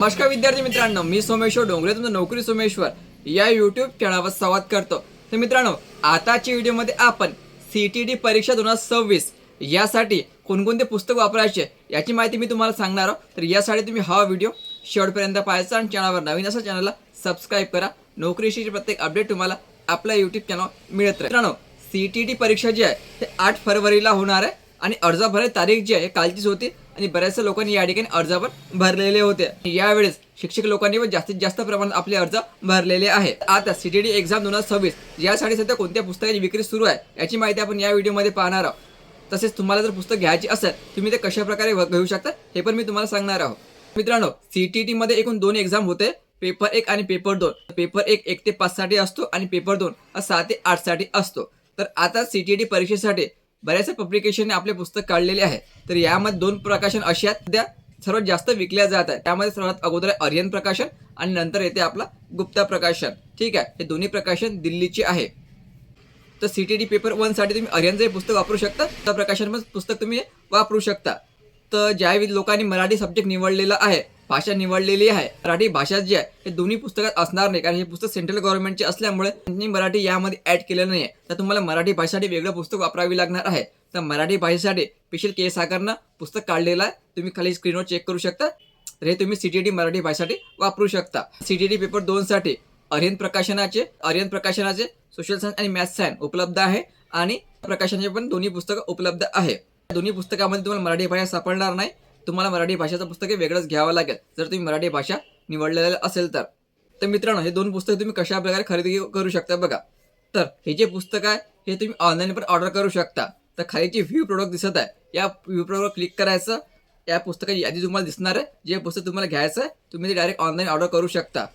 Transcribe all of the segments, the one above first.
नमस्कार विद्यार्थी मित्रांनो, मी सोमेश्वर डोंगरे तुमचं नोकरी सोमेश्वर या यूट्यूब चॅनलवर संवाद करतो। तर मित्रांनो, आताच्या व्हिडिओमध्ये आपण सीटीडी परीक्षा 2026 यासाठी कोणकोणते पुस्तक वापरायचे याची माहिती मी तुम्हाला सांगणार आहोत। तर यासाठी तुम्ही हा व्हिडिओ शेवटपर्यंत पाहायचा आणि चॅनलवर नवीन असेल चॅनलला सबस्क्राइब करा। नोकरीची प्रत्येक अपडेट तुम्हाला आपल्या यूट्यूब चॅनलवर मिळत राहील। मित्रांनो, सीटीडी परीक्षा जी आहे ते 8 फरवरीला होणार आहे आणि अर्ज भरायची तारीख जी आहे कालचीच होती आणि बऱ्याचशा लोकांनी या ठिकाणी अर्ज पण भरलेले होते। यावेळेस शिक्षक लोकांनी पण जास्तीत जास्त प्रमाणात आपले अर्ज भरलेले आहेत। आता सीटीडी एक्झाम 2026 यासाठी सध्या कोणत्या पुस्तकाची विक्री सुरू आहे याची माहिती आपण या व्हिडिओमध्ये पाहणार आहोत। तसेच तुम्हाला जर पुस्तक घ्यायची असेल तुम्ही ते कशा प्रकारे घेऊ शकता हे पण मी तुम्हाला सांगणार आहोत। मित्रांनो, सीटीडी मध्ये एकूण 2 एक्झाम होते, पेपर 1 आणि पेपर 2। पेपर 1 ते 5 साठी असतो आणि पेपर 2 6 ते 8 साठी असतो। तर आता सीटीडी परीक्षेसाठी बऱ्याचशा पब्लिकेशनने आपले पुस्तक काढलेले आहे। तर यामध्ये 2 प्रकाशन अशी आहेत सध्या सर्वात जास्त विकल्या जात आहेत। त्यामध्ये सर्वात अगोदर आर्यन प्रकाशन आणि नंतर येते आपला गुप्ता प्रकाशन। ठीक आहे, हे दोन्ही प्रकाशन दिल्लीचे आहे। तर सीटीडी पेपर 1 साठी तुम्ही आर्यनचे पुस्तक वापरू शकता, त्या प्रकाशन पुस्तक तुम्ही वापरू शकता। तर ज्यावेळी लोकांनी मराठी सब्जेक्ट निवडलेला आहे, भाषा निवडलेली आहे, मराठी भाषा जी आहे हे दोन्ही पुस्तकात असणार नाही, कारण हे पुस्तक सेंट्रल गव्हर्नमेंटचे असल्यामुळे त्यांनी मराठी यामध्ये ऍड केलेलं नाही आहे। तर तुम्हाला मराठी भाषेसाठी वेगळं पुस्तक वापरावी लागणार आहे। तर मराठी भाषेसाठी स्पेशल के सागरनं पुस्तक काढलेलं आहे, तुम्ही खाली स्क्रीनवर चेक करू शकता। तर हे तुम्ही सीटीडी मराठी भाषेसाठी वापरू शकता। सीटीडी पेपर 2 साठी आर्यन प्रकाशनाचे सोशल सायन्स आणि मॅथ्स सायन्स उपलब्ध आहे आणि प्रकाशनाचे पण दोन्ही पुस्तकं उपलब्ध आहे। दोन्ही पुस्तकामध्ये तुम्हाला मराठी भाषा सापडणार नाही, तुम्हाला मराठी भाषेचं पुस्तक वेगळंच घ्यावं लागेल जर तुम्ही मराठी भाषा निवडलेलं असेल तर। तर मित्रांनो, हे 2 पुस्तक तुम्ही कशा प्रकारे खरेदी करू शकता बघा। तर हे जे पुस्तक आहे हे तुम्ही ऑनलाईन पण ऑर्डर करू शकता। तर खाली जी व्ह्यू प्रोडक्ट दिसत आहे या व्ह्यू प्रोडक्टवर क्लिक करायचं, या पुस्तकाची यादी तुम्हाला दिसणार आहे। जे पुस्तक तुम्हाला घ्यायचं आहे तुम्ही ते डायरेक्ट ऑनलाईन ऑर्डर करू शकता।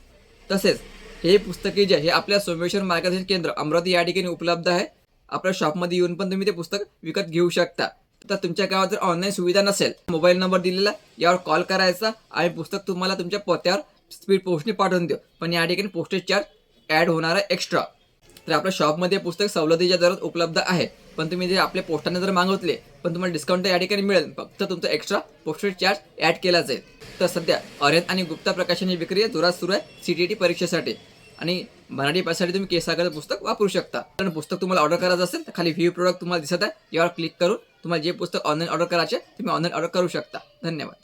तसेच हे पुस्तके जे हे आपल्या सोमेश्वर मार्गदर्शन केंद्र अमरावती या ठिकाणी उपलब्ध आहे। आपल्या शॉपमध्ये येऊन पण तुम्ही ते पुस्तक विकत घेऊ शकता। तर तुमच्या गावात जर ऑनलाईन सुविधा नसेल, मोबाईल नंबर दिलेला यावर कॉल करायचा आणि पुस्तक तुम्हाला तुमच्या पत्त्यावर स्पीड पोस्टने पाठवून देऊ, पण या ठिकाणी पोस्टेज चार्ज ॲड होणार आहे एक्स्ट्रा। तर आपल्या शॉपमध्ये पुस्तक सवलतीच्या दरात उपलब्ध आहे, पण तुम्ही जे आपल्या पोस्टाने जर मागवले पण तुम्हाला डिस्काउंट या ठिकाणी मिळेल, फक्त तुमचा एक्स्ट्रा पोस्टेज चार्ज ॲड केला जाईल। तर सध्या आर्यन आणि गुप्ता प्रकाशनाची विक्री जोरात सुरू आहे सीटीडी परीक्षेसाठी आणि मराठी भाषेसाठी तुम्ही के सागरचं पुस्तक वापरू शकता। पण पुस्तक तुम्हाला ऑर्डर करायचं असेल तर खाली व्ह्यू प्रोडक्ट तुम्हाला दिसत आहे, यावर क्लिक करून तुम्हाला जे पुस्तक ऑनलाईन ऑर्डर करायचे तुम्ही ऑनलाईन ऑर्डर करू शकता। धन्यवाद।